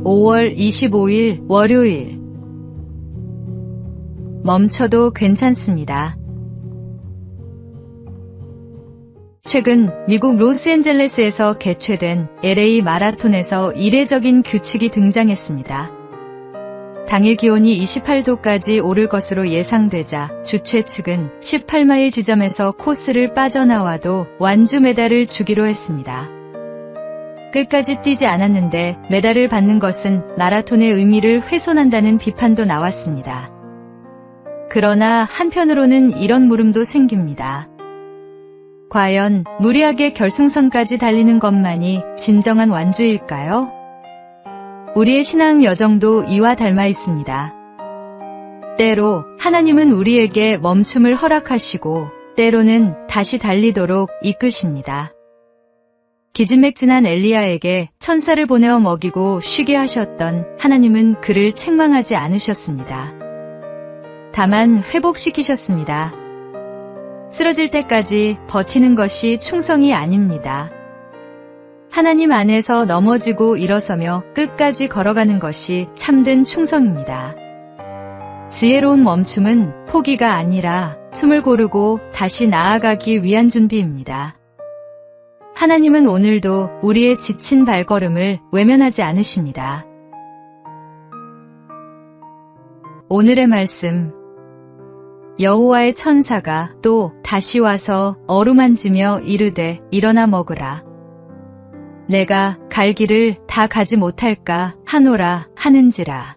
5월 25일 월요일. 멈춰도 괜찮습니다. 최근 미국 로스앤젤레스에서 개최된 LA 마라톤에서 이례적인 규칙이 등장했습니다. 당일 기온이 28도까지 오를 것으로 예상되자 주최 측은 18마일 지점에서 코스를 빠져나와도 완주 메달을 주기로 했습니다. 끝까지 뛰지 않았는데 메달을 받는 것은 마라톤의 의미를 훼손한다는 비판도 나왔습니다. 그러나 한편으로는 이런 물음도 생깁니다. 과연 무리하게 결승선까지 달리는 것만이 진정한 완주일까요? 우리의 신앙 여정도 이와 닮아 있습니다. 때로 하나님은 우리에게 멈춤을 허락하시고 때로는 다시 달리도록 이끄십니다. 기진맥진한 엘리야에게 천사를 보내어 먹이고 쉬게 하셨던 하나님은 그를 책망하지 않으셨습니다. 다만 회복시키셨습니다. 쓰러질 때까지 버티는 것이 충성이 아닙니다. 하나님 안에서 넘어지고 일어서며 끝까지 걸어가는 것이 참된 충성입니다. 지혜로운 멈춤은 포기가 아니라 숨을 고르고 다시 나아가기 위한 준비입니다. 하나님은 오늘도 우리의 지친 발걸음을 외면하지 않으십니다. 오늘의 말씀. 여호와의 천사가 또 다시 와서 어루만지며 이르되 일어나 먹으라. 내가 갈 길을 다 가지 못할까 하노라 하는지라.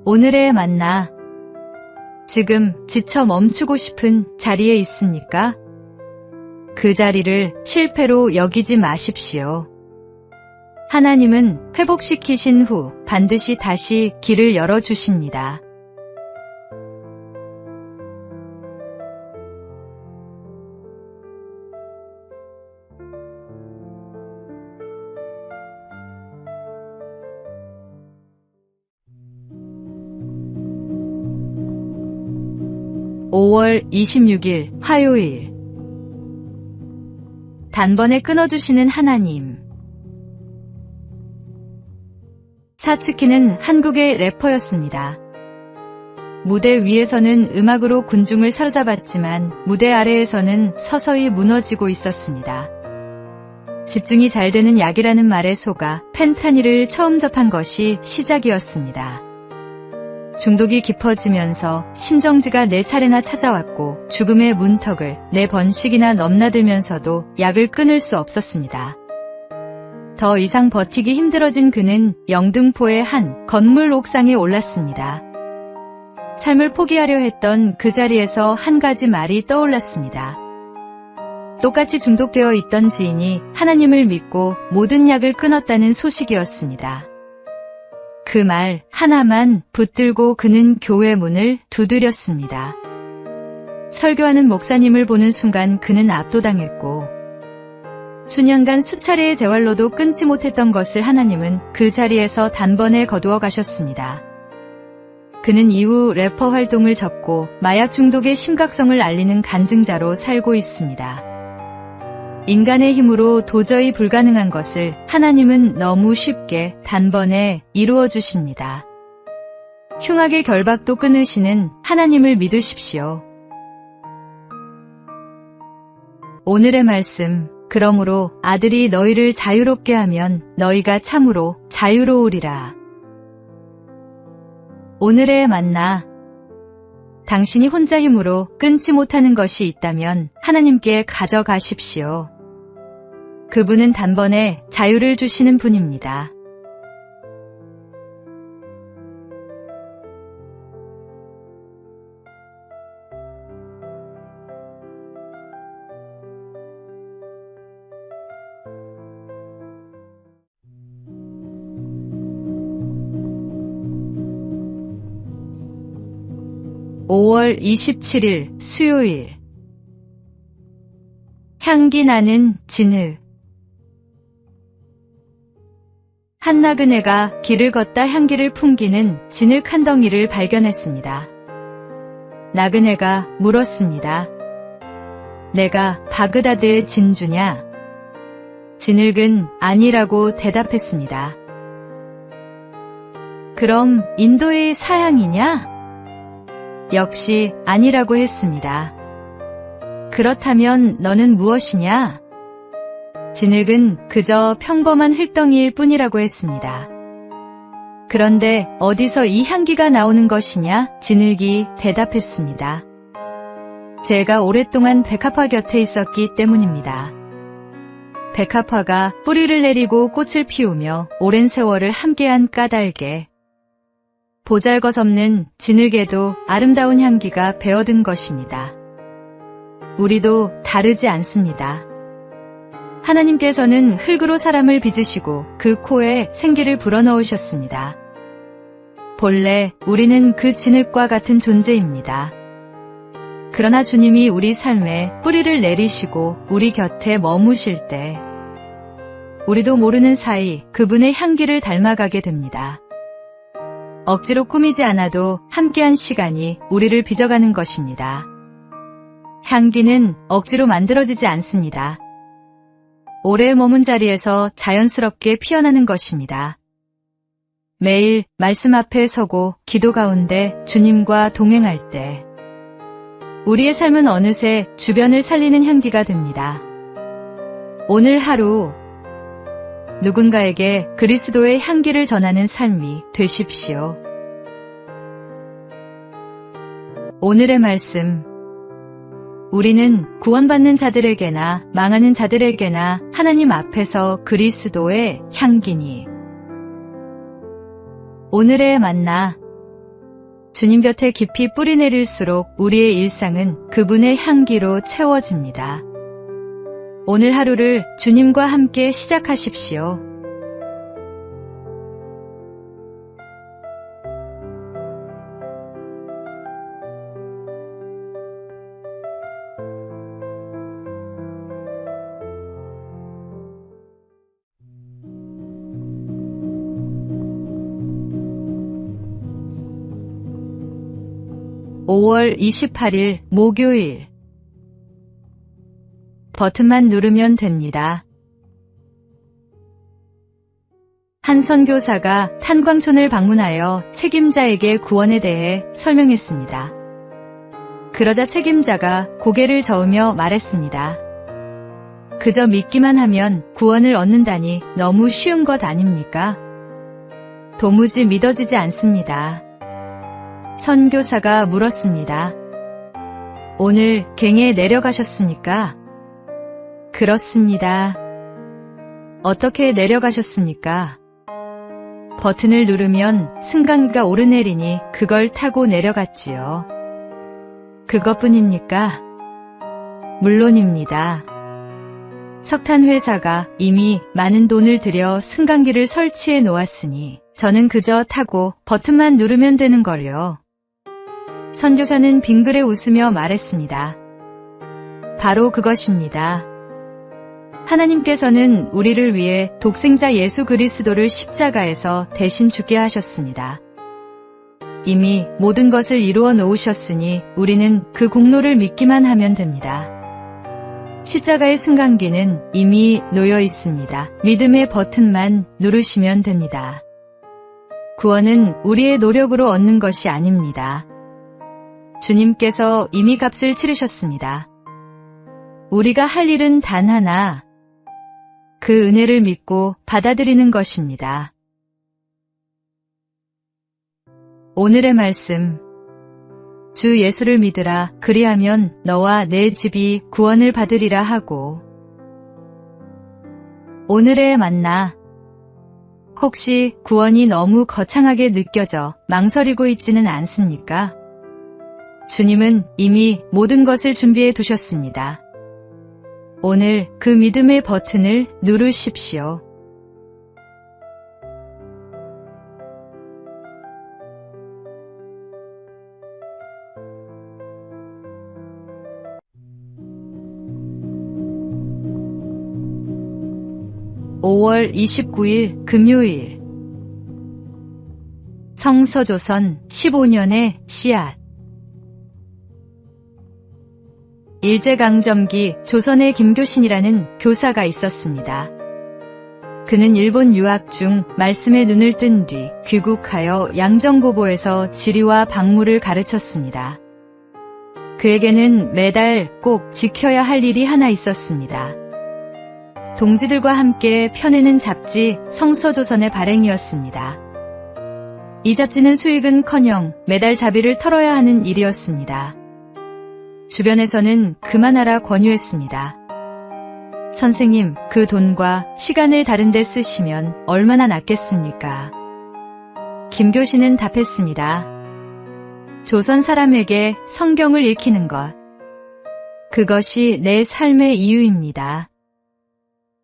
오늘의 만나. 지금 지쳐 멈추고 싶은 자리에 있습니까? 그 자리를 실패로 여기지 마십시오. 하나님은 회복시키신 후 반드시 다시 길을 열어주십니다. (5월 26일) 화요일. 단번에 끊어주시는 하나님. 사츠키는 한국의 래퍼였습니다. 무대 위에서는 음악으로 군중을 사로잡았지만 무대 아래에서는 서서히 무너지고 있었습니다. 집중이 잘 되는 약이라는 말에 속아 펜타닐을 처음 접한 것이 시작이었습니다. 중독이 깊어지면서 심정지가 4차례나 찾아왔고 죽음의 문턱을 4번씩이나 넘나들면서도 약을 끊을 수 없었습니다. 더 이상 버티기 힘들어진 그는 영등포의 한 건물 옥상에 올랐습니다. 삶을 포기하려 했던 그 자리에서 한 가지 말이 떠올랐습니다. 똑같이 중독되어 있던 지인이 하나님을 믿고 모든 약을 끊었다는 소식이었습니다. 그 말 하나만 붙들고 그는 교회 문을 두드렸습니다. 설교하는 목사님을 보는 순간 그는 압도당했고 수년간 수차례의 재활로도 끊지 못했던 것을 하나님은 그 자리에서 단번에 거두어 가셨습니다. 그는 이후 래퍼 활동을 접고 마약 중독의 심각성을 알리는 간증자로 살고 있습니다. 인간의 힘으로 도저히 불가능한 것을 하나님은 너무 쉽게 단번에 이루어 주십니다. 흉악의 결박도 끊으시는 하나님을 믿으십시오. 오늘의 말씀. 그러므로 아들이 너희를 자유롭게 하면 너희가 참으로 자유로우리라. 오늘의 만나. 당신이 혼자 힘으로 끊지 못하는 것이 있다면 하나님께 가져가십시오. 그분은 단번에 자유를 주시는 분입니다. (5월 27일) 수요일. 향기 나는 진흙. 한 나그네가 길을 걷다 향기를 풍기는 진흙 한 덩이를 발견했습니다. 나그네가 물었습니다. 내가 바그다드의 진주냐? 진흙은 아니라고 대답했습니다. 그럼 인도의 사향이냐? 역시 아니라고 했습니다. 그렇다면 너는 무엇이냐? 진흙은 그저 평범한 흙덩이일 뿐이라고 했습니다. 그런데 어디서 이 향기가 나오는 것이냐? 진흙이 대답했습니다. 제가 오랫동안 백합화 곁에 있었기 때문입니다. 백합화가 뿌리를 내리고 꽃을 피우며 오랜 세월을 함께한 까닭에 보잘것없는 진흙에도 아름다운 향기가 배어든 것입니다. 우리도 다르지 않습니다. 하나님께서는 흙으로 사람을 빚으시고 그 코에 생기를 불어넣으셨습니다. 본래 우리는 그 진흙과 같은 존재입니다. 그러나 주님이 우리 삶에 뿌리를 내리시고 우리 곁에 머무실 때 우리도 모르는 사이 그분의 향기를 닮아가게 됩니다. 억지로 꾸미지 않아도 함께한 시간이 우리를 빚어가는 것입니다. 향기는 억지로 만들어지지 않습니다. 오래 머문 자리에서 자연스럽게 피어나는 것입니다. 매일 말씀 앞에 서고 기도 가운데 주님과 동행할 때 우리의 삶은 어느새 주변을 살리는 향기가 됩니다. 오늘 하루 누군가에게 그리스도의 향기를 전하는 삶이 되십시오. 오늘의 말씀. 우리는 구원받는 자들에게나 망하는 자들에게나 하나님 앞에서 그리스도의 향기니. 오늘의 만나. 주님 곁에 깊이 뿌리 내릴수록 우리의 일상은 그분의 향기로 채워집니다. 오늘 하루를 주님과 함께 시작하십시오. (5월 28일) 목요일. 버튼만 누르면 됩니다. 한 선교사가 탄광촌을 방문하여 책임자에게 구원에 대해 설명했습니다. 그러자 책임자가 고개를 저으며 말했습니다. 그저 믿기만 하면 구원을 얻는다니 너무 쉬운 것 아닙니까? 도무지 믿어지지 않습니다. 선교사가 물었습니다. 오늘 갱에 내려가셨습니까? 그렇습니다. 어떻게 내려가셨습니까? 버튼을 누르면 승강기가 오르내리니 그걸 타고 내려갔지요. 그것뿐입니까? 물론입니다. 석탄 회사가 이미 많은 돈을 들여 승강기를 설치해 놓았으니 저는 그저 타고 버튼만 누르면 되는 걸요. 선교사는 빙그레 웃으며 말했습니다. 바로 그것입니다. 하나님께서는 우리를 위해 독생자 예수 그리스도를 십자가에서 대신 죽게 하셨습니다. 이미 모든 것을 이루어 놓으셨으니 우리는 그 공로를 믿기만 하면 됩니다. 십자가의 승강기는 이미 놓여 있습니다. 믿음의 버튼만 누르시면 됩니다. 구원은 우리의 노력으로 얻는 것이 아닙니다. 주님께서 이미 값을 치르셨습니다. 우리가 할 일은 단 하나, 그 은혜를 믿고 받아들이는 것입니다. 오늘의 말씀. 주 예수를 믿으라. 그리하면 너와 내 집이 구원을 받으리라 하고. 오늘의 만나. 혹시 구원이 너무 거창하게 느껴져 망설이고 있지는 않습니까? 주님은 이미 모든 것을 준비해 두셨습니다. 오늘 그 믿음의 버튼을 누르십시오. (5월 29일) 금요일. 성서조선 15년의 씨앗. 일제강점기 조선의 김교신이라는 교사가 있었습니다. 그는 일본 유학 중 말씀에 눈을 뜬 뒤 귀국하여 양정고보에서 지리와 박물을 가르쳤습니다. 그에게는 매달 꼭 지켜야 할 일이 하나 있었습니다. 동지들과 함께 펴내는 잡지 성서조선의 발행이었습니다. 이 잡지는 수익은커녕 매달 자비를 털어야 하는 일이었습니다. 주변에서는 그만하라 권유했습니다. 선생님, 그 돈과 시간을 다른 데 쓰시면 얼마나 낫겠습니까? 김교신은 답했습니다. 조선 사람에게 성경을 읽히는 것. 그것이 내 삶의 이유입니다.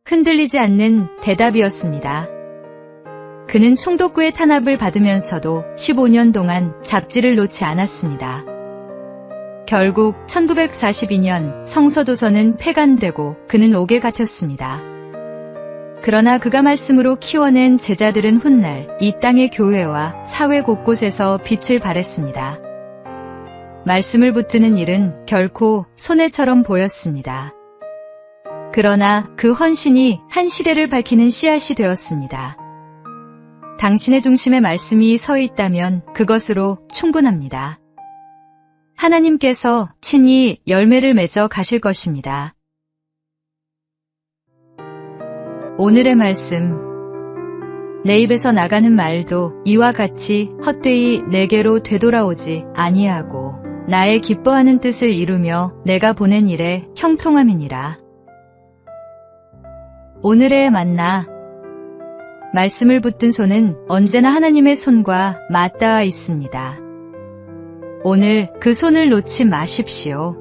흔들리지 않는 대답이었습니다. 그는 총독부의 탄압을 받으면서도 15년 동안 잡지를 놓지 않았습니다. 결국 1942년 성서조선은 폐간되고 그는 옥에 갇혔습니다. 그러나 그가 말씀으로 키워낸 제자들은 훗날 이 땅의 교회와 사회 곳곳에서 빛을 발했습니다. 말씀을 붙드는 일은 결코 손해처럼 보였습니다. 그러나 그 헌신이 한 시대를 밝히는 씨앗이 되었습니다. 당신의 중심에 말씀이 서 있다면 그것으로 충분합니다. 하나님께서 친히 열매를 맺어 가실 것입니다. 오늘의 말씀. 내 입에서 나가는 말도 이와 같이 헛되이 내게로 되돌아오지 아니하고 나의 기뻐하는 뜻을 이루며 내가 보낸 일에 형통함이니라. 오늘의 만나. 말씀을 붙든 손은 언제나 하나님의 손과 맞닿아 있습니다. 오늘 그 손을 놓지 마십시오.